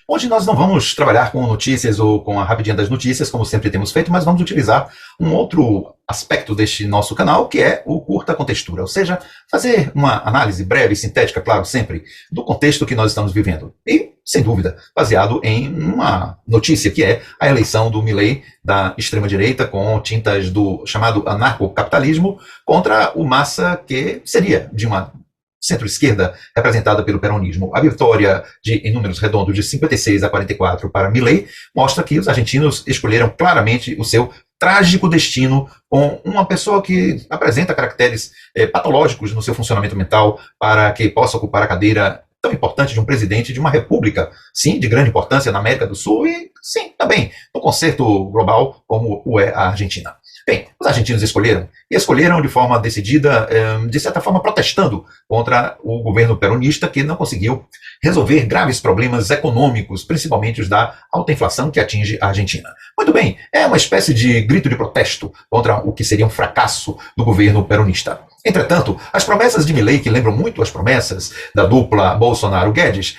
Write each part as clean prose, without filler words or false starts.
Hoje nós não vamos trabalhar com notícias ou com a rapidinha das notícias, como sempre temos feito, mas vamos utilizar um outro aspecto deste nosso canal, que é o curta contextura, ou seja, fazer uma análise breve e sintética, claro, sempre, do contexto que nós estamos vivendo. E, sem dúvida, baseado em uma notícia, que é a eleição do Milei da extrema-direita, com tintas do chamado anarcocapitalismo, contra o Massa, que seria de uma centro-esquerda representada pelo peronismo. A vitória em números redondos de 56 a 44 para Milei mostra que os argentinos escolheram claramente o seu trágico destino com uma pessoa que apresenta caracteres patológicos no seu funcionamento mental para que possa ocupar a cadeira tão importante de um presidente de uma república, sim, de grande importância na América do Sul e, sim, também no concerto global como o é a Argentina. Bem, os argentinos escolheram, e escolheram de forma decidida, de certa forma protestando contra o governo peronista, que não conseguiu resolver graves problemas econômicos, principalmente os da alta inflação que atinge a Argentina. Muito bem, é uma espécie de grito de protesto contra o que seria um fracasso do governo peronista. Entretanto, as promessas de Milei, que lembram muito as promessas da dupla Bolsonaro-Guedes,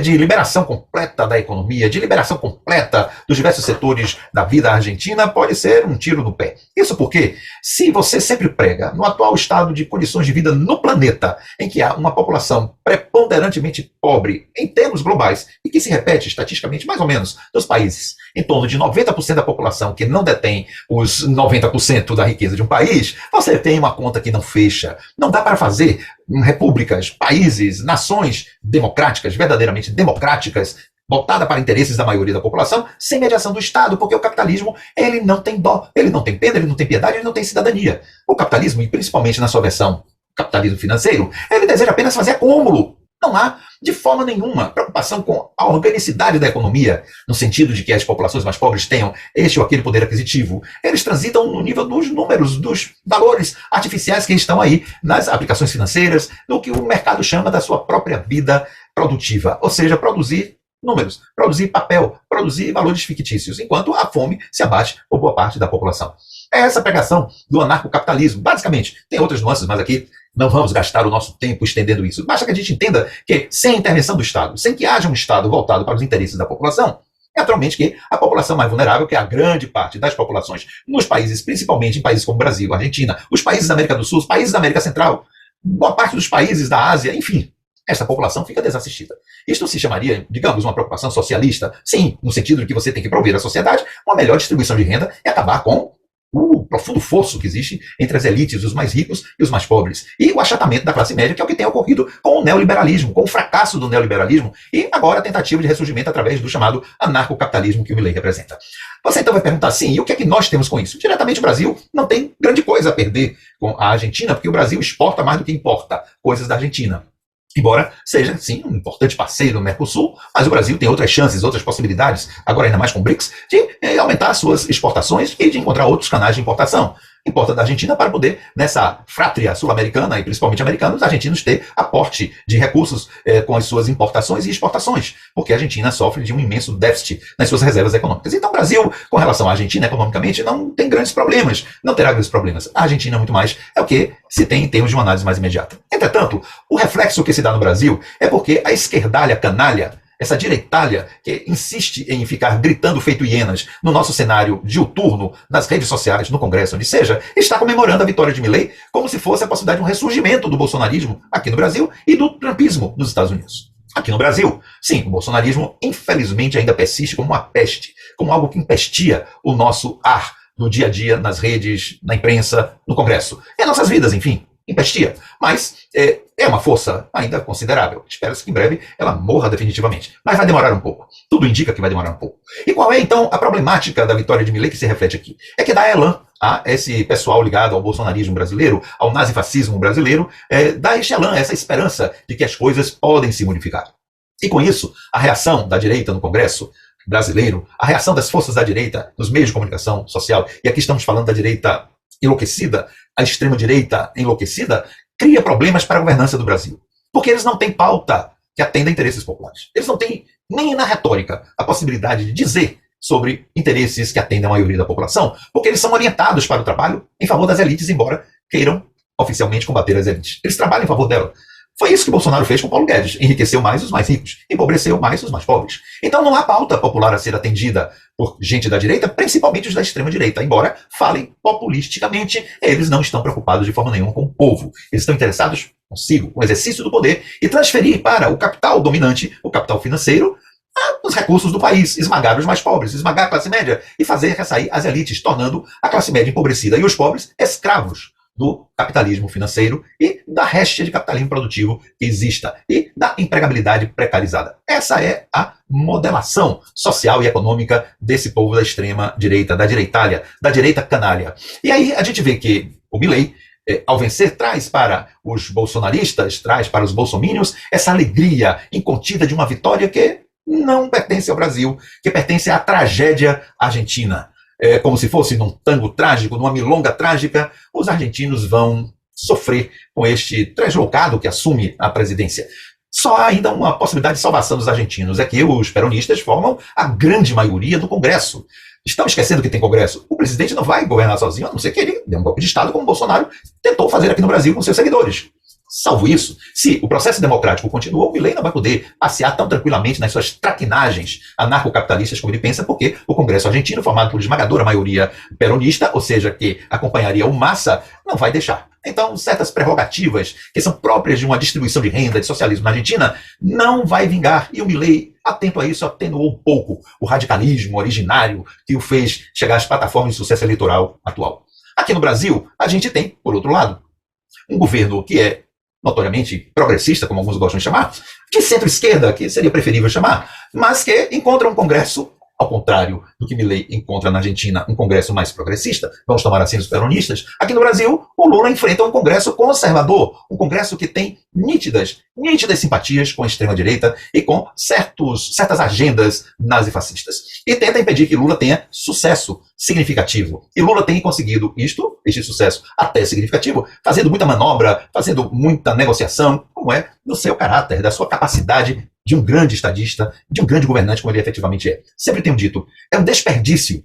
de liberação completa da economia, de liberação completa dos diversos setores da vida argentina, pode ser um tiro no pé. Isso porque, se você sempre prega no atual estado de condições de vida no planeta, em que há uma população preponderantemente pobre em termos globais, e que se repete estatisticamente mais ou menos nos países, em torno de 90% da população que não detém os 90% da riqueza de um país, você tem uma conta que não fecha. Não dá para fazer repúblicas, países, nações democráticas, verdadeiramente democráticas, voltada para interesses da maioria da população, sem mediação do Estado, porque o capitalismo, ele não tem dó, ele não tem pena, ele não tem piedade, ele não tem cidadania. O capitalismo, e principalmente na sua versão capitalismo financeiro, ele deseja apenas fazer acúmulo. Não há, de forma nenhuma, preocupação com a organicidade da economia, no sentido de que as populações mais pobres tenham este ou aquele poder aquisitivo. Eles transitam no nível dos números, dos valores artificiais que estão aí nas aplicações financeiras, no que o mercado chama da sua própria vida produtiva, ou seja, produzir números, produzir papel, produzir valores fictícios, enquanto a fome se abate por boa parte da população. É essa a pregação do anarcocapitalismo, basicamente. Tem outras nuances, mas aqui não vamos gastar o nosso tempo estendendo isso. Basta que a gente entenda que, sem a intervenção do Estado, sem que haja um Estado voltado para os interesses da população, naturalmente que a população mais vulnerável, que é a grande parte das populações nos países, principalmente em países como Brasil, Argentina, os países da América do Sul, os países da América Central, boa parte dos países da Ásia, enfim, essa população fica desassistida. Isto se chamaria, digamos, uma preocupação socialista? Sim, no sentido de que você tem que prover à sociedade uma melhor distribuição de renda e acabar com o profundo fosso que existe entre as elites, os mais ricos e os mais pobres. E o achatamento da classe média, que é o que tem ocorrido com o neoliberalismo, com o fracasso do neoliberalismo e agora a tentativa de ressurgimento através do chamado anarcocapitalismo que o Milei representa. Você então vai perguntar assim, e o que é que nós temos com isso? Diretamente o Brasil não tem grande coisa a perder com a Argentina, porque o Brasil exporta mais do que importa coisas da Argentina. Embora seja, sim, um importante parceiro no Mercosul, mas o Brasil tem outras chances, outras possibilidades, agora ainda mais com o BRICS, de aumentar suas exportações e de encontrar outros canais de importação. Importa da Argentina para poder, nessa frátria sul-americana e principalmente americana, os argentinos ter aporte de recursos com as suas importações e exportações, porque a Argentina sofre de um imenso déficit nas suas reservas econômicas. Então o Brasil, com relação à Argentina economicamente, não tem grandes problemas, não terá grandes problemas. A Argentina, muito mais, é o que se tem em termos de uma análise mais imediata. Entretanto, o reflexo que se dá no Brasil é porque a esquerdalha canalha, essa direitalha que insiste em ficar gritando feito hienas no nosso cenário diuturno, nas redes sociais, no Congresso, onde seja, está comemorando a vitória de Milei como se fosse a possibilidade de um ressurgimento do bolsonarismo aqui no Brasil e do trumpismo nos Estados Unidos. Aqui no Brasil, sim, o bolsonarismo infelizmente ainda persiste como uma peste, como algo que empestia o nosso ar no dia a dia, nas redes, na imprensa, no Congresso. E as nossas vidas, enfim, empestia. Mas é uma força ainda considerável. Espero-se que em breve ela morra definitivamente. Mas vai demorar um pouco. Tudo indica que vai demorar um pouco. E qual é, então, a problemática da vitória de Milei que se reflete aqui? É que dá elan a esse pessoal ligado ao bolsonarismo brasileiro, ao nazifascismo brasileiro, dá este elan, essa esperança de que as coisas podem se modificar. E com isso, a reação da direita no Congresso brasileiro, a reação das forças da direita nos meios de comunicação social, e aqui estamos falando da direita enlouquecida, a extrema-direita enlouquecida, cria problemas para a governança do Brasil. Porque eles não têm pauta que atenda a interesses populares. Eles não têm, nem na retórica, a possibilidade de dizer sobre interesses que atendem a maioria da população, porque eles são orientados para o trabalho em favor das elites, embora queiram oficialmente combater as elites. Eles trabalham em favor dela. Foi isso que Bolsonaro fez com Paulo Guedes. Enriqueceu mais os mais ricos, empobreceu mais os mais pobres. Então não há pauta popular a ser atendida por gente da direita, principalmente os da extrema-direita. Embora falem populisticamente, eles não estão preocupados de forma nenhuma com o povo. Eles estão interessados consigo, com o exercício do poder, e transferir para o capital dominante, o capital financeiro, os recursos do país, esmagar os mais pobres, esmagar a classe média e fazer ressair as elites, tornando a classe média empobrecida e os pobres escravos do capitalismo financeiro e da réstia de capitalismo produtivo que exista e da empregabilidade precarizada. Essa é a modelação social e econômica desse povo da extrema direita, da direitalha, da direita canalha. E aí a gente vê que o Milei, ao vencer, traz para os bolsonaristas, traz para os bolsomínios essa alegria incontida de uma vitória que não pertence ao Brasil, que pertence à tragédia argentina. É como se fosse num tango trágico, numa milonga trágica, os argentinos vão sofrer com este translocado que assume a presidência. Só há ainda uma possibilidade de salvação dos argentinos, é que os peronistas formam a grande maioria do Congresso. Estão esquecendo que tem Congresso. O presidente não vai governar sozinho, a não ser que ele dê um golpe de Estado, como o Bolsonaro tentou fazer aqui no Brasil com seus seguidores. Salvo isso, se o processo democrático continua, o Milei não vai poder passear tão tranquilamente nas suas traquinagens anarcocapitalistas como ele pensa, porque o Congresso argentino, formado por esmagadora maioria peronista, ou seja, que acompanharia o Massa, não vai deixar. Então, certas prerrogativas que são próprias de uma distribuição de renda, de socialismo na Argentina, não vai vingar. E o Milei, atento a isso, atenuou um pouco o radicalismo originário que o fez chegar às plataformas de sucesso eleitoral atual. Aqui no Brasil, a gente tem, por outro lado, um governo que é notoriamente progressista, como alguns gostam de chamar, de centro-esquerda, que seria preferível chamar, mas que encontra um Congresso, ao contrário do que Milei encontra na Argentina, um Congresso mais progressista, vamos tomar assim os peronistas. Aqui no Brasil, o Lula enfrenta um Congresso conservador, um Congresso que tem nítidas simpatias com a extrema-direita e com certas agendas nazifascistas. E tenta impedir que Lula tenha sucesso significativo. E Lula tem conseguido este sucesso até significativo, fazendo muita manobra, fazendo muita negociação, como é no seu caráter, da sua capacidade de um grande estadista, de um grande governante, como ele efetivamente é. Sempre tenho dito, é um desperdício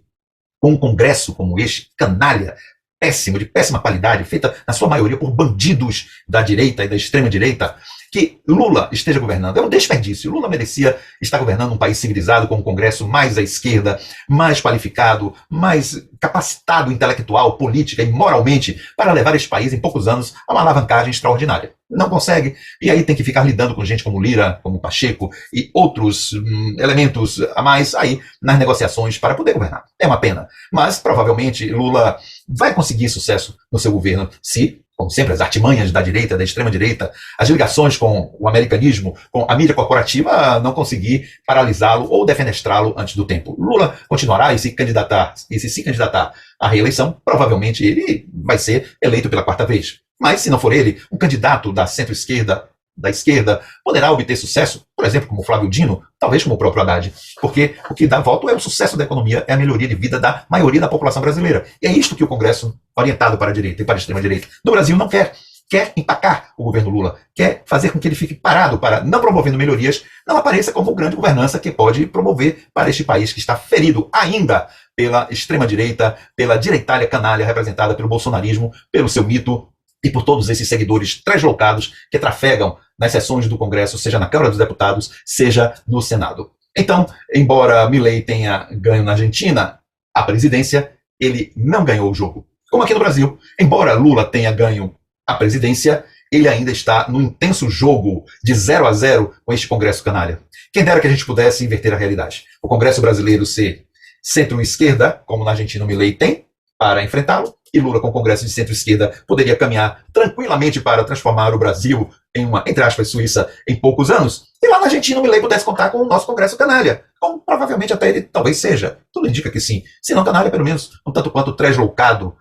com um Congresso como este, canalha, péssimo, de péssima qualidade, feita na sua maioria por bandidos da direita e da extrema-direita, que Lula esteja governando. É um desperdício. Lula merecia estar governando um país civilizado, com um Congresso mais à esquerda, mais qualificado, mais capacitado intelectual, política e moralmente para levar este país, em poucos anos, a uma alavancagem extraordinária. Não consegue, e aí tem que ficar lidando com gente como Lira, como Pacheco e outros elementos a mais aí nas negociações para poder governar. É uma pena. Mas, provavelmente, Lula vai conseguir sucesso no seu governo se, como sempre, as artimanhas da direita, da extrema-direita, as ligações com o americanismo, com a mídia corporativa, não conseguir paralisá-lo ou defenestrá-lo antes do tempo. Lula continuará e se se candidatar à reeleição, provavelmente ele vai ser eleito pela quarta vez. Mas, se não for ele, um candidato da centro-esquerda, da esquerda, poderá obter sucesso, por exemplo, como Flávio Dino, talvez como o próprio Haddad, porque o que dá voto é o sucesso da economia, é a melhoria de vida da maioria da população brasileira. E é isto que o Congresso, orientado para a direita e para a extrema-direita do Brasil, não quer. Quer empacar o governo Lula, quer fazer com que ele fique parado para, não promovendo melhorias, não apareça como grande governança que pode promover para este país que está ferido ainda pela extrema-direita, pela direitalha canalha representada pelo bolsonarismo, pelo seu mito, e por todos esses seguidores translocados que trafegam nas sessões do Congresso, seja na Câmara dos Deputados, seja no Senado. Então, embora Milei tenha ganho na Argentina a presidência, ele não ganhou o jogo. Como aqui no Brasil, embora Lula tenha ganho a presidência, ele ainda está num intenso jogo de 0-0 com este Congresso canalha. Quem dera que a gente pudesse inverter a realidade. O Congresso brasileiro ser centro-esquerda, como na Argentina o Milei tem, para enfrentá-lo, e Lula, com o Congresso de centro-esquerda, poderia caminhar tranquilamente para transformar o Brasil em uma, entre aspas, Suíça em poucos anos, e lá na Argentina o Milei pudesse contar com o nosso Congresso canalha, como provavelmente até ele talvez seja. Tudo indica que sim. Se não canalha, pelo menos um tanto quanto translocado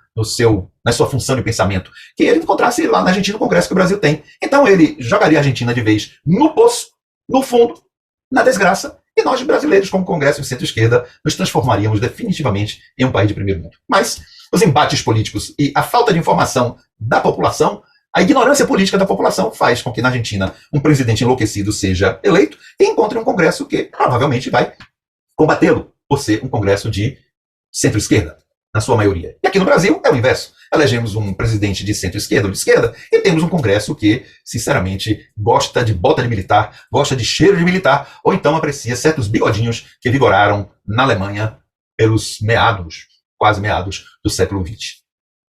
na sua função de pensamento, que ele encontrasse lá na Argentina o Congresso que o Brasil tem. Então ele jogaria a Argentina de vez no poço, no fundo, na desgraça, e nós brasileiros, como Congresso de centro-esquerda, nos transformaríamos definitivamente em um país de primeiro mundo. Mas os embates políticos e a falta de informação da população, a ignorância política da população faz com que na Argentina um presidente enlouquecido seja eleito e encontre um Congresso que provavelmente vai combatê-lo por ser um Congresso de centro-esquerda. na sua maioria. E aqui no Brasil é o inverso. Elegemos um presidente de centro-esquerda ou de esquerda e temos um Congresso que, sinceramente, gosta de bota de militar, gosta de cheiro de militar, ou então aprecia certos bigodinhos que vigoraram na Alemanha pelos meados, quase meados, do século XX.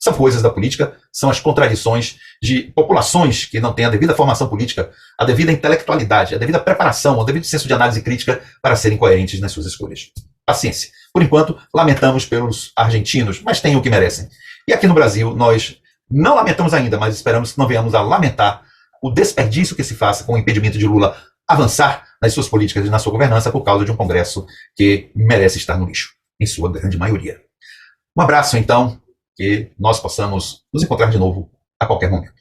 São coisas da política, são as contradições de populações que não têm a devida formação política, a devida intelectualidade, a devida preparação, o devido senso de análise crítica para serem coerentes nas suas escolhas. Paciência. Por enquanto, lamentamos pelos argentinos, mas têm o que merecem. E aqui no Brasil, nós não lamentamos ainda, mas esperamos que não venhamos a lamentar o desperdício que se faça com o impedimento de Lula avançar nas suas políticas e na sua governança por causa de um Congresso que merece estar no lixo, em sua grande maioria. Um abraço, então, que nós possamos nos encontrar de novo a qualquer momento.